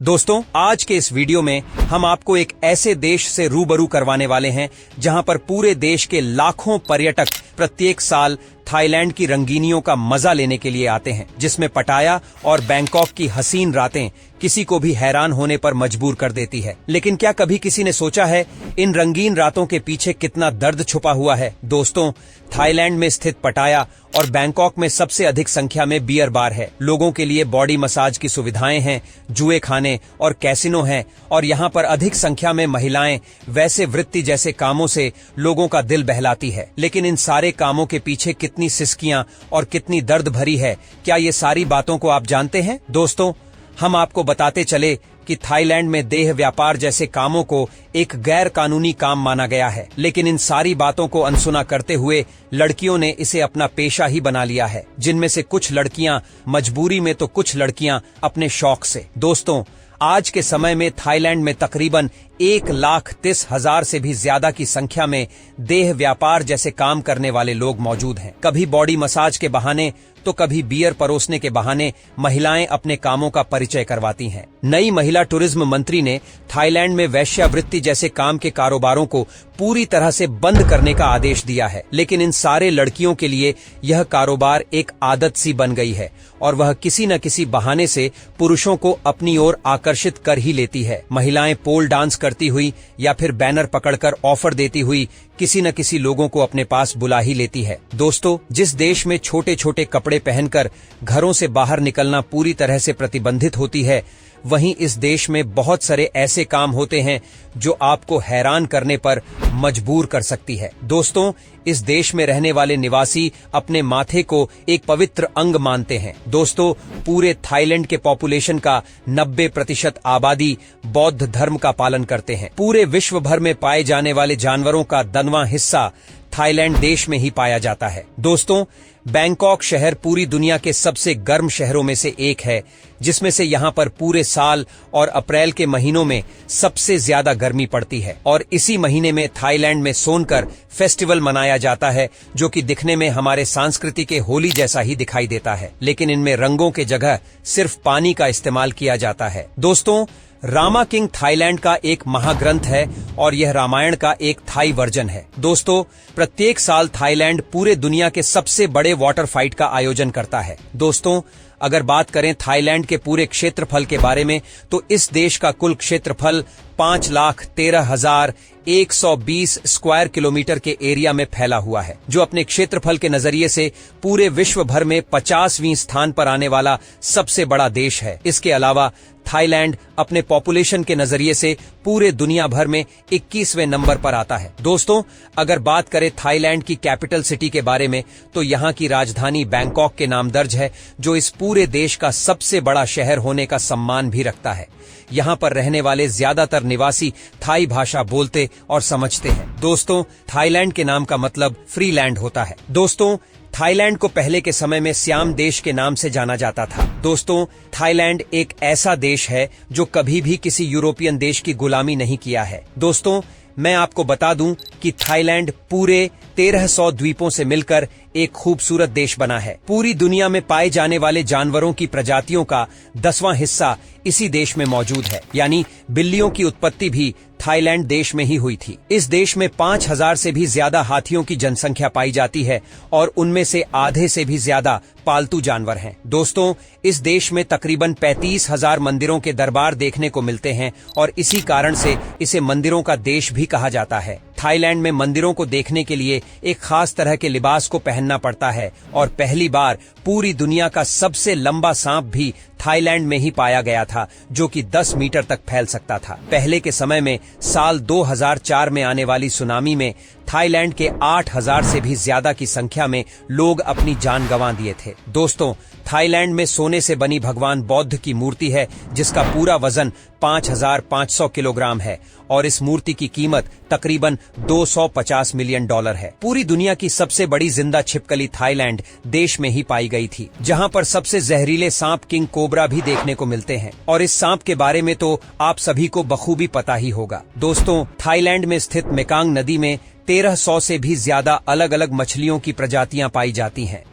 दोस्तों, आज के इस वीडियो में हम आपको एक ऐसे देश से रूबरू करवाने वाले हैं जहां पर पूरे देश के लाखों पर्यटक प्रत्येक साल थाईलैंड की रंगीनियों का मजा लेने के लिए आते हैं, जिसमें पटाया और बैंकॉक की हसीन रातें किसी को भी हैरान होने पर मजबूर कर देती है। लेकिन क्या कभी किसी ने सोचा है इन रंगीन रातों के पीछे कितना दर्द छुपा हुआ है? दोस्तों, थाईलैंड में स्थित पटाया और बैंकॉक में सबसे अधिक संख्या में बियर बार है। लोगों के लिए बॉडी मसाज की सुविधाएं हैं, जुए खाने और कैसिनो हैं, और यहाँ पर अधिक संख्या में महिलाएं वैसे वृत्ति जैसे कामों से लोगों का दिल बहलाती है। लेकिन इन सारे कामों के पीछे कितनी सिसकियां और कितनी दर्द भरी है, क्या ये सारी बातों को आप जानते हैं? दोस्तों, हम आपको बताते चले कि थाईलैंड में देह व्यापार जैसे कामों को एक गैर कानूनी काम माना गया है, लेकिन इन सारी बातों को अनसुना करते हुए लड़कियों ने इसे अपना पेशा ही बना लिया है, जिनमें से कुछ लड़कियां मजबूरी में तो कुछ लड़कियां अपने शौक से। दोस्तों, आज के समय में थाईलैंड में तकरीबन 1,30,000 से भी ज्यादा की संख्या में देह व्यापार जैसे काम करने वाले लोग मौजूद हैं। कभी बॉडी मसाज के बहाने तो कभी बियर परोसने के बहाने महिलाएं अपने कामों का परिचय करवाती हैं। नई महिला टूरिज्म मंत्री ने थाईलैंड में वेश्यावृत्ति जैसे काम के कारोबारों को पूरी तरह से बंद करने का आदेश दिया है, लेकिन इन सारे लड़कियों के लिए यह कारोबार एक आदत सी बन गई है और वह किसी न किसी बहाने से पुरुषों को अपनी ओर आकर्षित कर ही लेती है। महिलाएं पोल डांस करती हुई या फिर बैनर पकड़कर ऑफर देती हुई किसी न किसी लोगों को अपने पास बुला ही लेती है। दोस्तों, जिस देश में छोटे छोटे कपड़े पहनकर घरों से बाहर निकलना पूरी तरह से प्रतिबंधित होती है, वहीं इस देश में बहुत सारे ऐसे काम होते हैं जो आपको हैरान करने पर मजबूर कर सकती है। दोस्तों, इस देश में रहने वाले निवासी अपने माथे को एक पवित्र अंग मानते हैं। दोस्तों, पूरे थाईलैंड के पॉपुलेशन का 90% आबादी बौद्ध धर्म का पालन करते हैं। पूरे विश्व भर में पाए जाने वाले जानवरों का 10वां हिस्सा थाईलैंड देश में ही पाया जाता है। दोस्तों, बैंकॉक शहर पूरी दुनिया के सबसे गर्म शहरों में से एक है, जिसमें से यहाँ पर पूरे साल और अप्रैल के महीनों में सबसे ज्यादा गर्मी पड़ती है। और इसी महीने में थाईलैंड में सोनकर फेस्टिवल मनाया जाता है, जो कि दिखने में हमारे संस्कृति के होली जैसा ही दिखाई देता है, लेकिन इनमें रंगों के जगह सिर्फ पानी का इस्तेमाल किया जाता है। दोस्तों, रामा किंग थाईलैंड का एक महाग्रंथ है और यह रामायण का एक थाई वर्जन है। दोस्तों, प्रत्येक साल थाईलैंड पूरे दुनिया के सबसे बड़े वाटर फाइट का आयोजन करता है। दोस्तों, अगर बात करें थाईलैंड के पूरे क्षेत्रफल के बारे में, तो इस देश का कुल क्षेत्रफल 5,13,120 स्क्वायर किलोमीटर के एरिया में फैला हुआ है, जो अपने क्षेत्रफल के नजरिए से पूरे विश्व भर में 50वें स्थान पर आने वाला सबसे बड़ा देश है। इसके अलावा थाईलैंड अपने पॉपुलेशन के नजरिए से पूरे दुनिया भर में 21वें नंबर पर आता है। दोस्तों, अगर बात करें थाईलैंड की कैपिटल सिटी के बारे में, तो यहाँ की राजधानी बैंकॉक के नाम दर्ज है, जो इस पूरे देश का सबसे बड़ा शहर होने का सम्मान भी रखता है। यहाँ पर रहने वाले ज्यादातर निवासी थाई भाषा बोलते और समझते हैं। दोस्तों, थाईलैंड के नाम का मतलब फ्री लैंड होता है। दोस्तों, थाईलैंड को पहले के समय में सियाम देश के नाम से जाना जाता था। दोस्तों, थाईलैंड एक ऐसा देश है जो कभी भी किसी यूरोपियन देश की गुलामी नहीं किया है। दोस्तों, मैं आपको बता दूं कि थाईलैंड पूरे 1300 द्वीपों से मिलकर एक खूबसूरत देश बना है। पूरी दुनिया में पाए जाने वाले जानवरों की प्रजातियों का 10वां हिस्सा इसी देश में मौजूद है, यानी बिल्लियों की उत्पत्ति भी थाईलैंड देश में ही हुई थी। इस देश में 5,000 से भी ज्यादा हाथियों की जनसंख्या पाई जाती है और उनमें से आधे से भी ज्यादा पालतू जानवर हैं। दोस्तों, इस देश में तकरीबन 35,000 मंदिरों के दरबार देखने को मिलते हैं और इसी कारण से इसे मंदिरों का देश भी कहा जाता है। थाईलैंड में मंदिरों को देखने के लिए एक खास तरह के लिबास को पहनना पड़ता है और पहली बार पूरी दुनिया का सबसे लंबा सांप भी थाईलैंड में ही पाया गया था, जो कि 10 मीटर तक फैल सकता था। पहले के समय में साल 2004 में आने वाली सुनामी में थाईलैंड के 8,000 से भी ज्यादा की संख्या में लोग अपनी जान गंवा दिए थे। दोस्तों, थाईलैंड में सोने से बनी भगवान बौद्ध की मूर्ति है, जिसका पूरा वजन 5,500 किलोग्राम है और इस मूर्ति की कीमत तकरीबन $250 मिलियन है। पूरी दुनिया की सबसे बड़ी जिंदा छिपकली थाईलैंड देश में ही पाई गई थी, जहां पर सबसे जहरीले सांप किंग कोबरा भी देखने को मिलते हैं, और इस सांप के बारे में तो आप सभी को बखूबी पता ही होगा। दोस्तों, थाईलैंड में स्थित मेकांग नदी में 1300 से भी ज्यादा अलग अलग मछलियों की प्रजातियां पाई जाती हैं।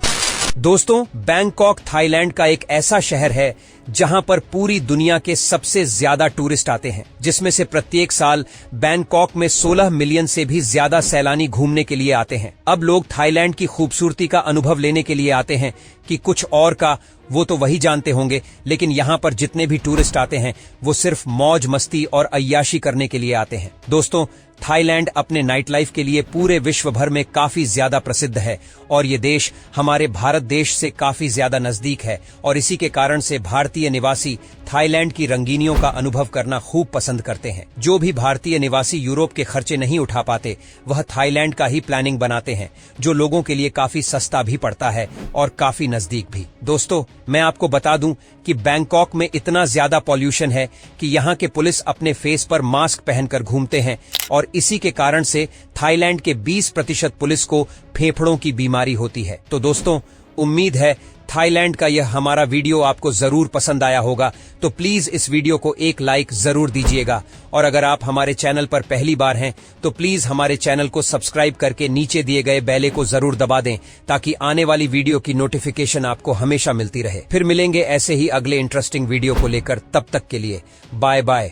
दोस्तों, बैंकॉक थाईलैंड का एक ऐसा शहर है जहां पर पूरी दुनिया के सबसे ज्यादा टूरिस्ट आते हैं, जिसमें से प्रत्येक साल बैंकॉक में 16 मिलियन से भी ज्यादा सैलानी घूमने के लिए आते हैं। अब लोग थाईलैंड की खूबसूरती का अनुभव लेने के लिए आते हैं कि कुछ और का वो तो वही जानते होंगे, लेकिन यहाँ पर जितने भी टूरिस्ट आते हैं वो सिर्फ मौज मस्ती और अय्याशी करने के लिए आते हैं। दोस्तों, थाईलैंड अपने नाइट लाइफ के लिए पूरे विश्व भर में काफी ज्यादा प्रसिद्ध है और ये देश हमारे भारत देश से काफी ज्यादा नजदीक है और इसी के कारण से भारतीय निवासी थाईलैंड की रंगीनियों का अनुभव करना खूब पसंद करते हैं। जो भी भारतीय निवासी यूरोप के खर्चे नहीं उठा पाते वह थाईलैंड का ही प्लानिंग बनाते हैं, जो लोगों के लिए काफी सस्ता भी पड़ता है और काफी नजदीक भी। दोस्तों, मैं आपको बता दूं कि बैंकॉक में इतना ज्यादा पॉल्यूशन है कि यहाँ के पुलिस अपने फेस पर मास्क पहनकर घूमते हैं और इसी के कारण से थाईलैंड के 20% पुलिस को फेफड़ों की बीमारी होती है। तो दोस्तों, उम्मीद है थाईलैंड का यह हमारा वीडियो आपको जरूर पसंद आया होगा, तो प्लीज इस वीडियो को एक लाइक जरूर दीजिएगा और अगर आप हमारे चैनल पर पहली बार हैं तो प्लीज हमारे चैनल को सब्सक्राइब करके नीचे दिए गए बेल को जरूर दबा दें ताकि आने वाली वीडियो की नोटिफिकेशन आपको हमेशा मिलती रहे। फिर मिलेंगे ऐसे ही अगले इंटरेस्टिंग वीडियो को लेकर, तब तक के लिए बाय बाय।